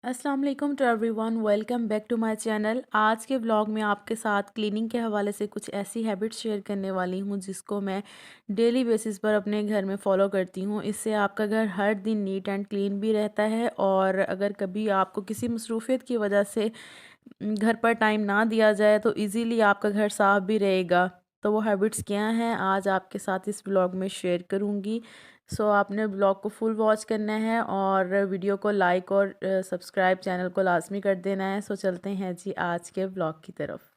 अस्सलाम वालेकुम to everyone, welcome back to my channel. आज के व्लॉग में आपके साथ क्लीनिंग के हवाले से कुछ ऐसी हैबिट्स शेयर करने वाली हूँ जिसको मैं डेली बेसिस पर अपने घर में फ़ॉलो करती हूँ। इससे आपका घर हर दिन नीट एंड क्लीन भी रहता है और अगर कभी आपको किसी मसरूफ़ियत की वजह से घर पर टाइम ना दिया जाए तो इजीली आपका घर साफ़ भी रहेगा। तो वो हैबिट्स क्या हैं आज आपके साथ इस व्लॉग में शेयर करूँगी। सो आपने ब्लॉग को फुल वॉच करना है और वीडियो को लाइक और सब्सक्राइब चैनल को लाजमी कर देना है। सो चलते हैं जी आज के ब्लॉग की तरफ।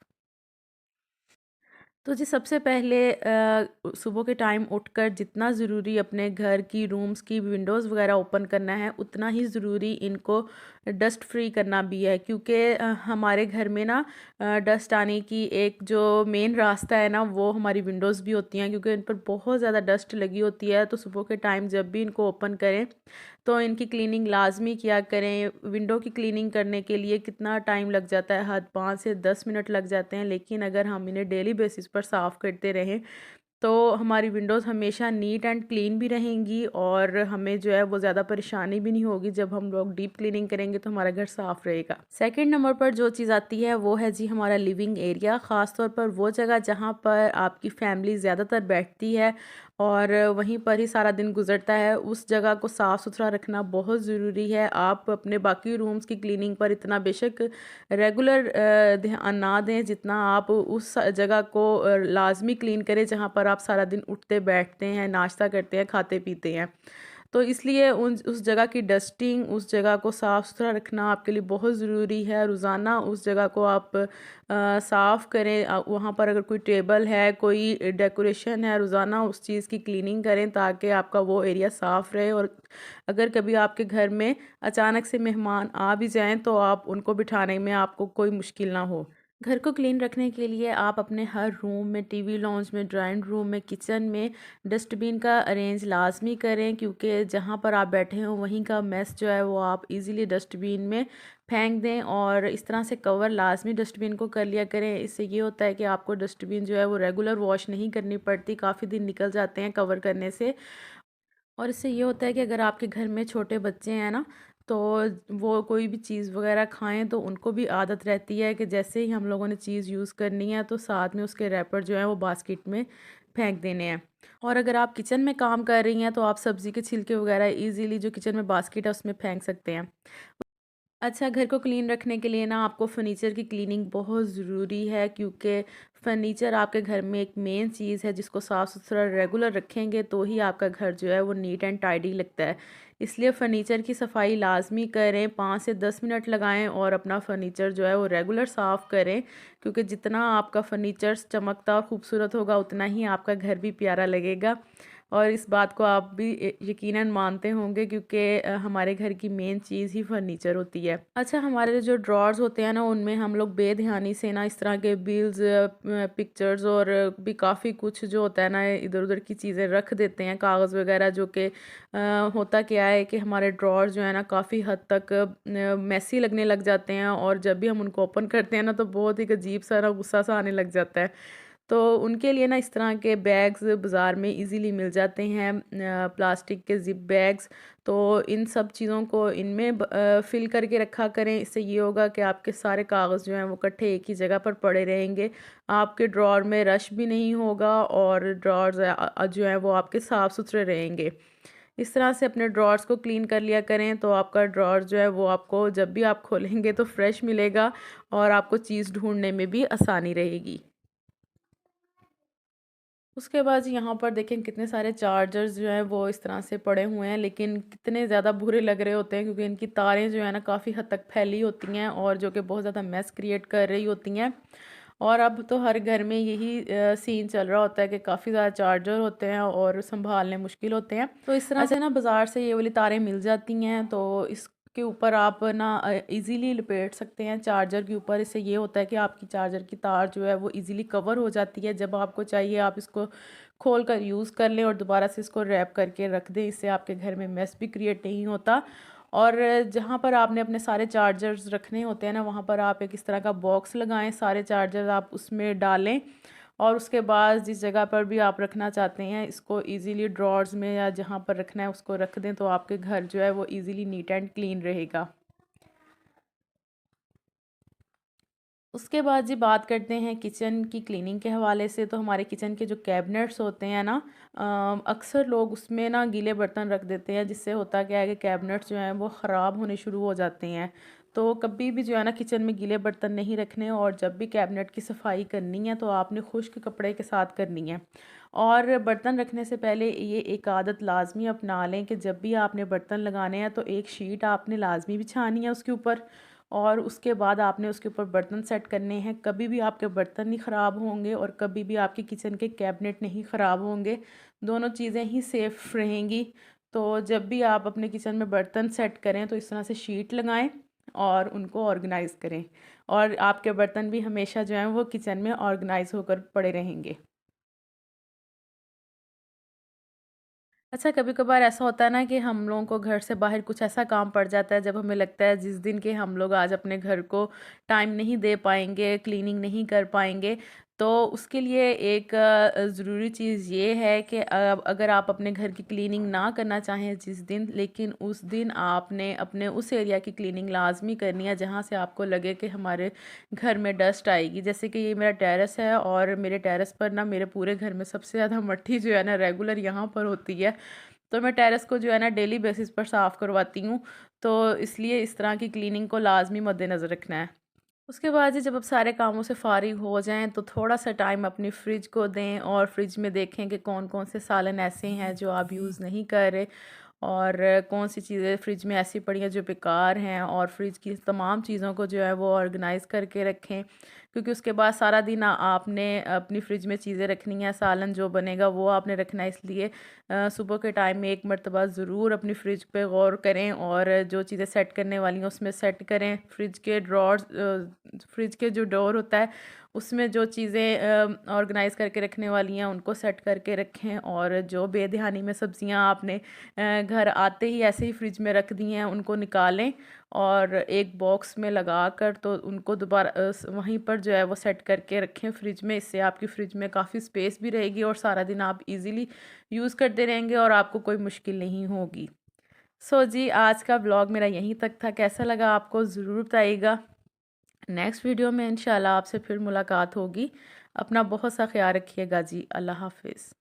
तो जी सबसे पहले सुबह के टाइम उठकर जितना ज़रूरी अपने घर की रूम्स की विंडोज़ वगैरह ओपन करना है उतना ही ज़रूरी इनको डस्ट फ्री करना भी है, क्योंकि हमारे घर में ना डस्ट आने की एक जो मेन रास्ता है ना वो हमारी विंडोज़ भी होती हैं, क्योंकि इन पर बहुत ज़्यादा डस्ट लगी होती है। तो सुबह के टाइम जब भी इनको ओपन करें तो इनकी क्लीनिंग लाजमी किया करें। विंडो की क्लीनिंग करने के लिए कितना टाइम लग जाता है, हद 5 से 10 मिनट लग जाते हैं, लेकिन अगर हम इन्हें डेली बेसिस पर साफ़ करते रहें तो हमारी विंडोज़ हमेशा नीट एंड क्लीन भी रहेंगी और हमें जो है वो ज़्यादा परेशानी भी नहीं होगी। जब हम लोग डीप क्लीनिंग करेंगे तो हमारा घर साफ़ रहेगा। सेकंड नंबर पर जो चीज़ आती है वो है जी हमारा लिविंग एरिया, ख़ास तौर पर वो जगह जहाँ पर आपकी फैमिली ज़्यादातर बैठती है और वहीं पर ही सारा दिन गुजरता है। उस जगह को साफ़ सुथरा रखना बहुत ज़रूरी है। आप अपने बाकी रूम्स की क्लीनिंग पर इतना बेशक रेगुलर ध्यान ना दें जितना आप उस जगह को लाजमी क्लीन करें जहाँ पर आप सारा दिन उठते बैठते हैं, नाश्ता करते हैं, खाते पीते हैं। तो इसलिए उन उस जगह की डस्टिंग, उस जगह को साफ़ सुथरा रखना आपके लिए बहुत ज़रूरी है। रोज़ाना उस जगह को आप साफ़ करें। वहाँ पर अगर कोई टेबल है, कोई डेकोरेशन है, रोज़ाना उस चीज़ की क्लीनिंग करें ताकि आपका वो एरिया साफ़ रहे। और अगर कभी आपके घर में अचानक से मेहमान आ भी जाएँ तो आप उनको बिठाने में आपको कोई मुश्किल ना हो। घर को क्लीन रखने के लिए आप अपने हर रूम में, टीवी लाउंज में, ड्राइंग रूम में, किचन में डस्टबिन का अरेंज लाजमी करें, क्योंकि जहाँ पर आप बैठे हो वहीं का मेस जो है वो आप इजीली डस्टबिन में फेंक दें। और इस तरह से कवर लाजमी डस्टबिन को कर लिया करें। इससे ये होता है कि आपको डस्टबिन जो है वो रेगुलर वॉश नहीं करनी पड़ती, काफ़ी दिन निकल जाते हैं कवर करने से। और इससे ये होता है कि अगर आपके घर में छोटे बच्चे हैं ना, तो वो कोई भी चीज़ वगैरह खाएं तो उनको भी आदत रहती है कि जैसे ही हम लोगों ने चीज़ यूज़ करनी है तो साथ में उसके रैपर जो है वो बास्केट में फेंक देने हैं। और अगर आप किचन में काम कर रही हैं तो आप सब्ज़ी के छिलके वगैरह इजीली जो किचन में बास्केट है उसमें फेंक सकते हैं। अच्छा, घर को क्लीन रखने के लिए ना आपको फर्नीचर की क्लीनिंग बहुत ज़रूरी है, क्योंकि फर्नीचर आपके घर में एक मेन चीज़ है जिसको साफ़ सुथरा रेगुलर रखेंगे तो ही आपका घर जो है वो नीट एंड टाइडी लगता है। इसलिए फ़र्नीचर की सफाई लाजमी करें, 5 से 10 मिनट लगाएं और अपना फ़र्नीचर जो है वो रेगुलर साफ़ करें, क्योंकि जितना आपका फ़र्नीचर चमकता और ख़ूबसूरत होगा उतना ही आपका घर भी प्यारा लगेगा। और इस बात को आप भी यकीनन मानते होंगे, क्योंकि हमारे घर की मेन चीज़ ही फर्नीचर होती है। अच्छा, हमारे जो ड्रॉर्स होते हैं ना उनमें हम लोग बेध्यानी से ना इस तरह के बिल्स, पिक्चर्स और भी काफ़ी कुछ जो होता है ना इधर उधर की चीज़ें रख देते हैं, कागज़ वगैरह, जो कि होता क्या है कि हमारे ड्रॉर्स जो है ना काफ़ी हद तक मैसी लगने लग जाते हैं और जब भी हम उनको ओपन करते हैं ना तो बहुत ही अजीब सा ना गुस्सा सा आने लग जाता है। तो उनके लिए ना इस तरह के बैग्स बाज़ार में इजीली मिल जाते हैं, प्लास्टिक के ज़िप बैग्स। तो इन सब चीज़ों को इनमें फ़िल करके रखा करें। इससे ये होगा कि आपके सारे कागज़ जो हैं वो इकट्ठे एक ही जगह पर पड़े रहेंगे। आपके ड्रॉर में रश भी नहीं होगा और ड्रॉर्स जो हैं वो आपके साफ़ सुथरे रहेंगे। इस तरह से अपने ड्रॉर्स को क्लीन कर लिया करें तो आपका ड्रॉर जो है वो आपको जब भी आप खोलेंगे तो फ्रेश मिलेगा और आपको चीज़ ढूँढने में भी आसानी रहेगी। उसके बाद यहाँ पर देखें कितने सारे चार्जर्स जो हैं वो इस तरह से पड़े हुए हैं, लेकिन कितने ज़्यादा बुरे लग रहे होते हैं क्योंकि इनकी तारें जो है ना काफ़ी हद तक फैली होती हैं और जो कि बहुत ज़्यादा मैस क्रिएट कर रही होती हैं। और अब तो हर घर में यही सीन चल रहा होता है कि काफ़ी ज़्यादा चार्जर होते हैं और संभालने मुश्किल होते हैं। तो इस तरह से ना बाज़ार से ये वाली तारें मिल जाती हैं, तो इसके ऊपर आप ना इजीली लपेट सकते हैं चार्जर के ऊपर। इससे ये होता है कि आपकी चार्जर की तार जो है वो इजीली कवर हो जाती है। जब आपको चाहिए आप इसको खोल कर यूज़ कर लें और दोबारा से इसको रैप करके रख दें। इससे आपके घर में मेस भी क्रिएट नहीं होता। और जहाँ पर आपने अपने सारे चार्जर्स रखने होते हैं ना वहाँ पर आप एक इस तरह का बॉक्स लगाएं, सारे चार्जर आप उसमें डालें और उसके बाद जिस जगह पर भी आप रखना चाहते हैं इसको इजीली ड्रॉर्स में या जहाँ पर रखना है उसको रख दें, तो आपके घर जो है वो इजीली नीट एंड क्लीन रहेगा। उसके बाद जी बात करते हैं किचन की क्लीनिंग के हवाले से। तो हमारे किचन के जो कैबिनेट्स होते हैं ना, अक्सर लोग उसमें ना गीले बर्तन रख देते हैं, जिससे होता क्या है कि कैबिनेट्स जो हैं वो ख़राब होने शुरू हो जाते हैं। तो कभी भी जो है ना किचन में गीले बर्तन नहीं रखने, और जब भी कैबिनेट की सफाई करनी है तो आपने खुश्क कपड़े के साथ करनी है। और बर्तन रखने से पहले ये एक आदत लाजमी अपना लें कि जब भी आपने बर्तन लगाने हैं तो एक शीट आपने लाजमी बिछानी है उसके ऊपर, और उसके बाद आपने उसके ऊपर बर्तन सेट करने हैं। कभी भी आपके बर्तन नहीं ख़राब होंगे और कभी भी आपके किचन के कैबिनेट नहीं ख़राब होंगे, दोनों चीज़ें ही सेफ़ रहेंगी। तो जब भी आप अपने किचन में बर्तन सेट करें तो इस तरह से शीट लगाएं और उनको ऑर्गेनाइज़ करें, और आपके बर्तन भी हमेशा जो हैं वो किचन में ऑर्गेनाइज़ होकर पड़े रहेंगे। अच्छा, कभी-कभार ऐसा होता है ना कि हम लोगों को घर से बाहर कुछ ऐसा काम पड़ जाता है, जब हमें लगता है जिस दिन के हम लोग आज अपने घर को टाइम नहीं दे पाएँगे, क्लीनिंग नहीं कर पाएँगे, तो उसके लिए एक ज़रूरी चीज़ ये है कि अगर आप अपने घर की क्लीनिंग ना करना चाहें जिस दिन, लेकिन उस दिन आपने अपने उस एरिया की क्लीनिंग लाज़मी करनी है जहाँ से आपको लगे कि हमारे घर में डस्ट आएगी। जैसे कि ये मेरा टेरेस है, और मेरे टेरेस पर ना मेरे पूरे घर में सबसे ज़्यादा मट्टी जो है ना रेगुलर यहाँ पर होती है। तो मैं टेरेस को जो है ना डेली बेसिस पर साफ़ करवाती हूँ। तो इसलिए इस तरह की क्लीनिंग को लाज़मी मद्देनज़र रखना है। उसके बाद जी जब आप सारे कामों से फ़ारिग हो जाएँ तो थोड़ा-सा टाइम अपनी फ्रिज को दें, और फ्रिज में देखें कि कौन-कौन से सालन ऐसे हैं जो आप यूज़ नहीं कर रहे, और कौन सी चीज़ें फ्रिज में ऐसी पड़ी हैं जो बेकार हैं, और फ्रिज की तमाम चीज़ों को जो है वो ऑर्गेनाइज़ करके रखें। क्योंकि उसके बाद सारा दिन आपने अपनी फ्रिज में चीज़ें रखनी हैं, सालन जो बनेगा वो आपने रखना है, इसलिए सुबह के टाइम में एक मर्तबा ज़रूर अपनी फ्रिज पे गौर करें, और जो चीज़ें सेट करने वाली हैं उसमें सेट करें। फ्रिज के जो डोर होता है उसमें जो चीज़ें ऑर्गेनाइज़ करके रखने वाली हैं उनको सेट करके रखें, और जो बेध्यानी में सब्जियां आपने घर आते ही ऐसे ही फ्रिज में रख दी हैं उनको निकालें, और एक बॉक्स में लगा कर तो उनको दोबारा वहीं पर जो है वो सेट करके रखें फ्रिज में। इससे आपकी फ्रिज में काफ़ी स्पेस भी रहेगी, और सारा दिन आप इजीली यूज़ करते रहेंगे और आपको कोई मुश्किल नहीं होगी। सो जी आज का ब्लॉग मेरा यहीं तक था। कैसा लगा आपको ज़रूर बताइएगा। नेक्स्ट वीडियो में इंशाल्लाह आपसे फिर मुलाकात होगी। अपना बहुत सा ख्याल रखिएगा जी। अल्लाह हाफ़िज़।